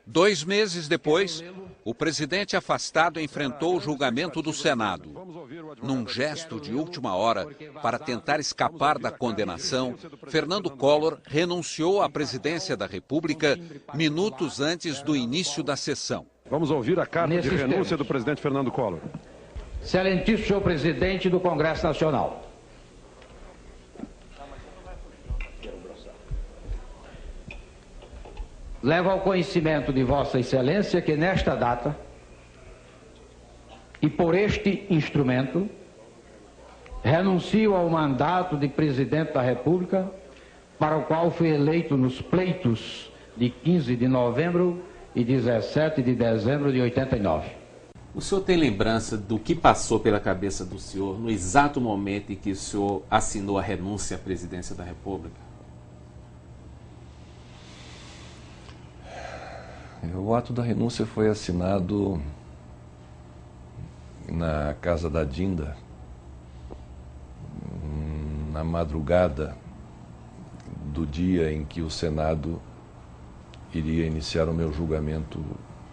2 meses depois, o presidente afastado enfrentou o julgamento do Senado. Num gesto de última hora, para tentar escapar da condenação, Fernando Collor renunciou à presidência da República minutos antes do início da sessão. Vamos ouvir a carta de renúncia do presidente Fernando Collor. Excelentíssimo senhor presidente do Congresso Nacional. Levo ao conhecimento de Vossa Excelência que nesta data e por este instrumento renuncio ao mandato de presidente da República, para o qual fui eleito nos pleitos de 15 de novembro e 17 de dezembro de 89. O senhor tem lembrança do que passou pela cabeça do senhor no exato momento em que o senhor assinou a renúncia à presidência da República? O ato da renúncia foi assinado na casa da Dinda, na madrugada do dia em que o Senado iria iniciar o meu julgamento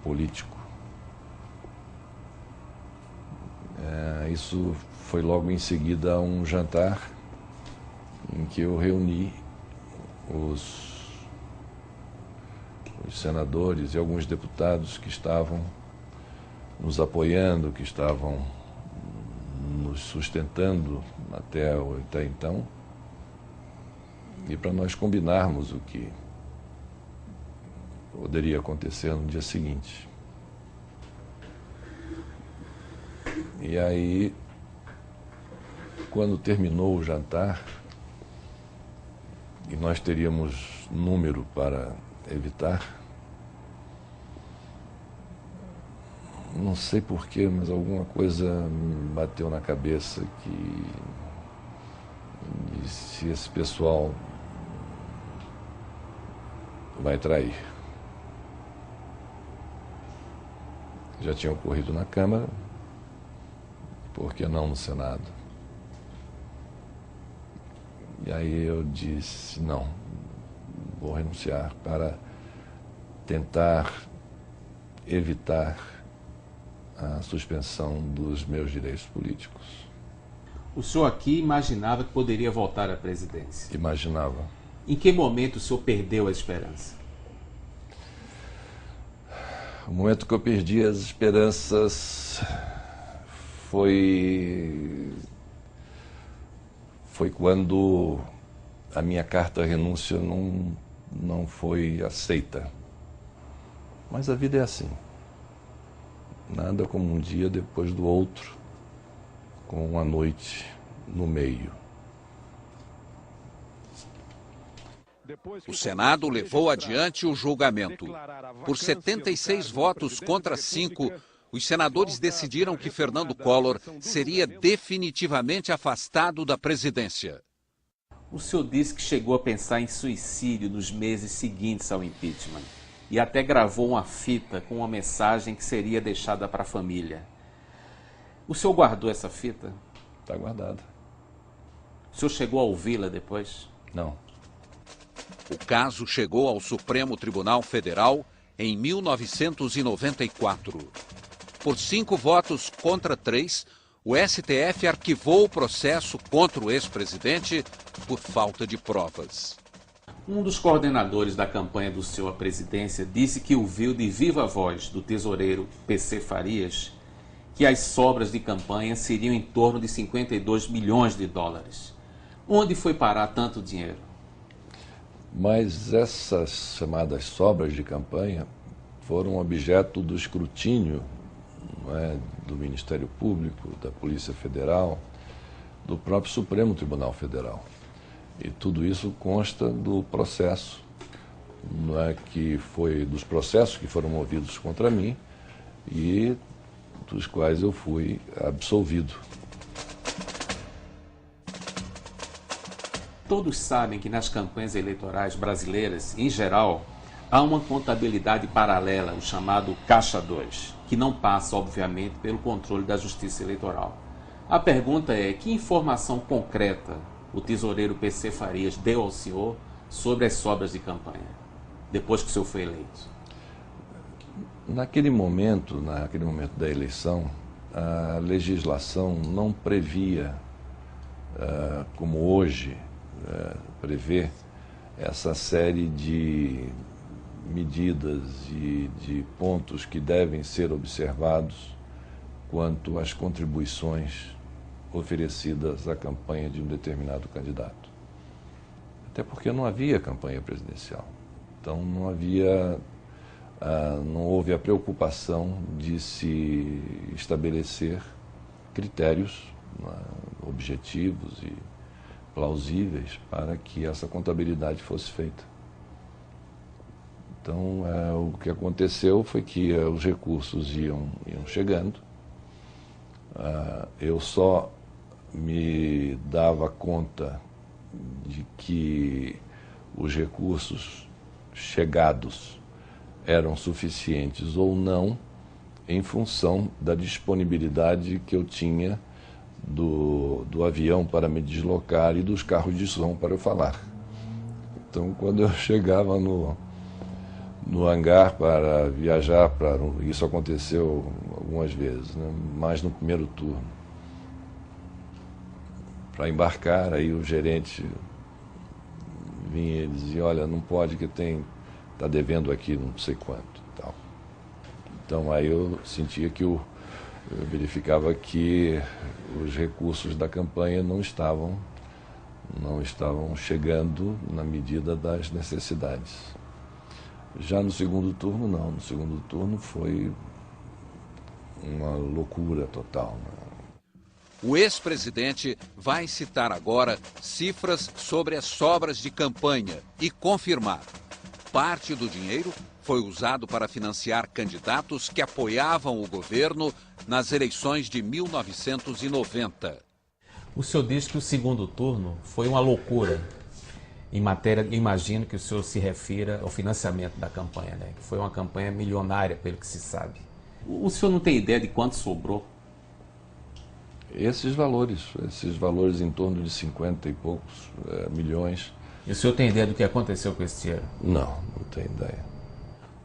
político. Isso foi logo em seguida a um jantar em que eu reuni os senadores e alguns deputados que estavam nos apoiando, que estavam nos sustentando até então, e para nós combinarmos o que poderia acontecer no dia seguinte. E aí, quando terminou o jantar, e nós teríamos número para evitar, não sei porquê, mas alguma coisa me bateu na cabeça que se esse pessoal vai trair. Já tinha ocorrido na Câmara, por que não no Senado? E aí eu disse, não, vou renunciar para tentar evitar a suspensão dos meus direitos políticos. O senhor aqui imaginava que poderia voltar à presidência? Imaginava. Em que momento o senhor perdeu a esperança? O momento que eu perdi as esperanças foi quando a minha carta de renúncia não foi aceita. Mas a vida é assim. Nada como um dia depois do outro, com uma noite no meio. O Senado levou adiante o julgamento. Por 76 votos contra 5, os senadores decidiram que Fernando Collor seria definitivamente afastado da presidência. O senhor disse que chegou a pensar em suicídio nos meses seguintes ao impeachment e até gravou uma fita com uma mensagem que seria deixada para a família. O senhor guardou essa fita? Está guardada. O senhor chegou a ouvi-la depois? Não. O caso chegou ao Supremo Tribunal Federal em 1994. Por 5 votos contra 3, o STF arquivou o processo contra o ex-presidente por falta de provas. Um dos coordenadores da campanha do senhor à presidência disse que ouviu de viva voz do tesoureiro PC Farias que as sobras de campanha seriam em torno de 52 milhões de dólares. Onde foi parar tanto dinheiro? Mas essas chamadas sobras de campanha foram objeto do escrutínio, não é, do Ministério Público, da Polícia Federal, do próprio Supremo Tribunal Federal. E tudo isso consta do processo, não é, dos processos que foram movidos contra mim e dos quais eu fui absolvido. Todos sabem que nas campanhas eleitorais brasileiras, em geral, há uma contabilidade paralela, o chamado Caixa 2, que não passa, obviamente, pelo controle da Justiça Eleitoral. A pergunta é, que informação concreta o tesoureiro PC Farias deu ao senhor sobre as sobras de campanha, depois que o senhor foi eleito? Naquele momento da eleição, a legislação não previa, como hoje prevê, essa série de medidas e de pontos que devem ser observados quanto às contribuições oferecidas à campanha de um determinado candidato. Até porque não havia campanha presidencial. Então não houve a preocupação de se estabelecer critérios objetivos e plausíveis para que essa contabilidade fosse feita. Então, o que aconteceu foi que os recursos iam chegando. Eu só me dava conta de que os recursos chegados eram suficientes ou não em função da disponibilidade que eu tinha do avião para me deslocar e dos carros de som para eu falar. Então, quando eu chegava no hangar para viajar, isso aconteceu algumas vezes, né? Mais no primeiro turno. Para embarcar, aí o gerente vinha e dizia, olha, não pode que está devendo aqui não sei quanto. Tal. Então aí eu sentia que eu verificava que os recursos da campanha não estavam chegando na medida das necessidades. Já no segundo turno, não. No segundo turno foi uma loucura total. O ex-presidente vai citar agora cifras sobre as sobras de campanha e confirmar. Parte do dinheiro foi usado para financiar candidatos que apoiavam o governo nas eleições de 1990. O senhor diz que o segundo turno foi uma loucura. Em matéria, imagino que o senhor se refira ao financiamento da campanha, né? Que foi uma campanha milionária, pelo que se sabe. O senhor não tem ideia de quanto sobrou? Esses valores em torno de 50 e poucos milhões. E o senhor tem ideia do que aconteceu com esse dinheiro? Não tenho ideia.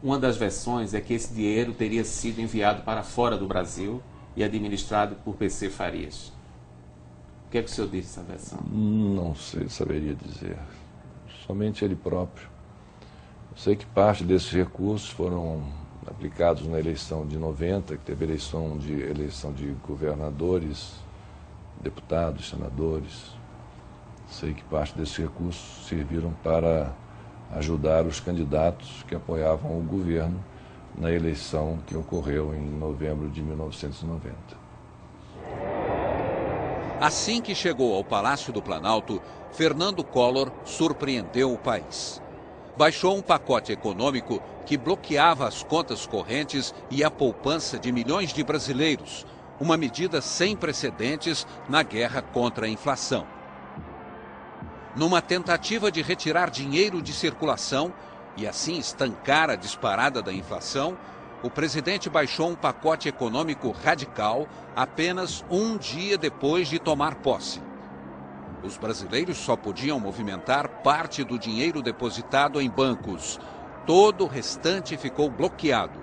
Uma das versões é que esse dinheiro teria sido enviado para fora do Brasil e administrado por PC Farias. O que é que o senhor diz dessa versão? Não saberia dizer. Somente ele próprio. Eu sei que parte desses recursos foram aplicados na eleição de 90, que teve eleição de governadores, deputados, senadores. Sei que parte desses recursos serviram para ajudar os candidatos que apoiavam o governo na eleição que ocorreu em novembro de 1990. Assim que chegou ao Palácio do Planalto, Fernando Collor surpreendeu o país. Baixou um pacote econômico que bloqueava as contas correntes e a poupança de milhões de brasileiros, uma medida sem precedentes na guerra contra a inflação. Numa tentativa de retirar dinheiro de circulação e assim estancar a disparada da inflação, o presidente baixou um pacote econômico radical apenas um dia depois de tomar posse. Os brasileiros só podiam movimentar parte do dinheiro depositado em bancos. Todo o restante ficou bloqueado.